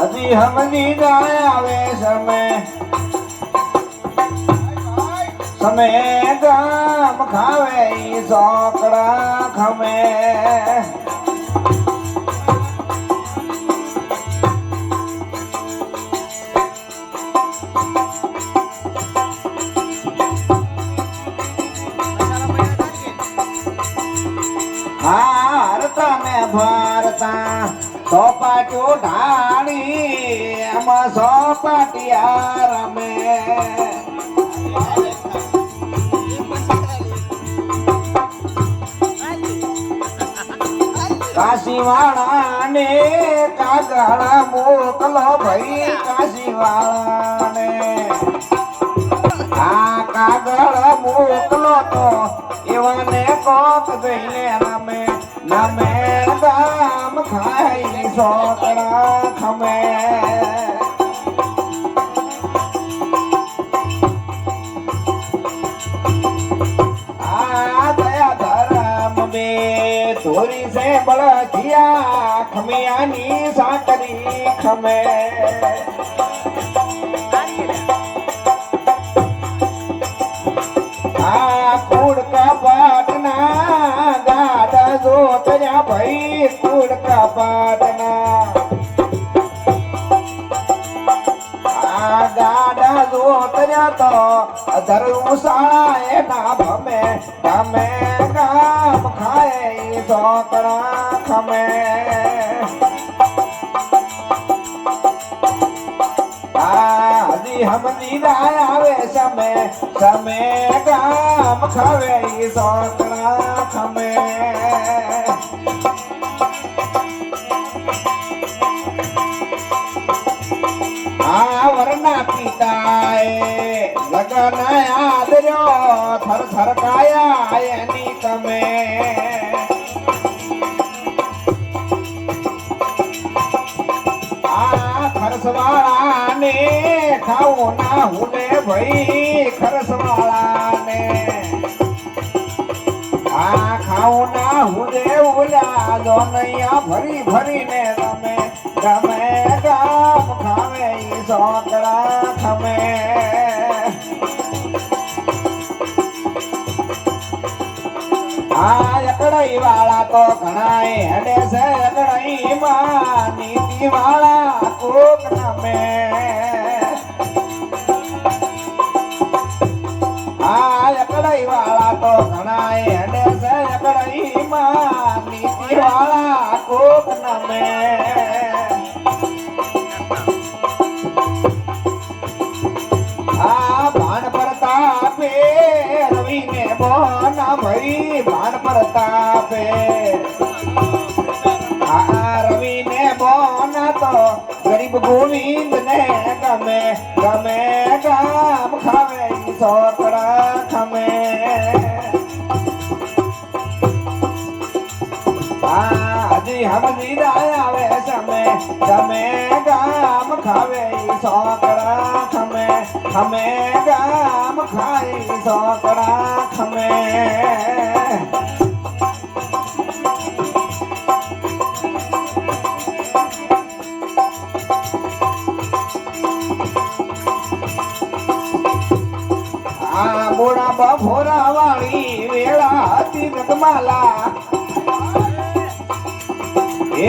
હજી હમજી જાય આવે સમય ગામ ખાવે સોકડા ખમે હારતા ને ભારતા સોપાટીઓ ઢાળી એમાં સોપાટિયા રમે કાશીવાળા ને કાગળ મોકલો ભાઈ કાશીવાળા ને આ કાગળ મોકલો તો એવાને કોક જઈને રમે નમે ગામ ખાઈ સોકડા ખમે આ દયા ધરમ બે ધોરી સે બળદિયા ખમિયાની સાકરી ખમે કુડ કપાટના ગાડા જોતર્યા ભાઈ કુડ કપાટના ગાડા જોતર્યા તો ધર્મશાળા એના ભમે તમે ગામ ખાય સોકડા ખમે હમજી જાય આવે સમે ગામ ખાવે સોકડા ખમે આ વરના પિતાએ લગન આદર્યો થર થર કાયા એની તમે આ ખરસવાળા ને ખાવું ના હુને ભાઈ ખરસવાળા ને આ ખાવું ના હુને ઓલા જોનૈયા ભરી ભરીને રમે ગમે ગામ ખાવે સોકડા ખમે આ અકડાઈ વાળા તો ઘણાય હેડે છે અકડાઈ માં નીતિ વાળા કોક નમે આ અકડાઈ વાળા તો ઘણાય હેડે છે અકડાઈ માં નીતિ વાળા કોક નમે આ ભાન પ્રતાપે રવિને બોના ભાઈ ભાન પ્રતાપે આ રવિને બોના તો ગરીબ ગોવિંદ ને ગમે ગમે ગામ ખાવે સોકડા ખમે હજી હમજી જાય આવે તમે ગામ ખાવે સોકડા ખમે ખમે ગામ ખાઈ સોકડા ખમે આ મોડા બફોરા વાળી વેળા હતી ગગમાલા એ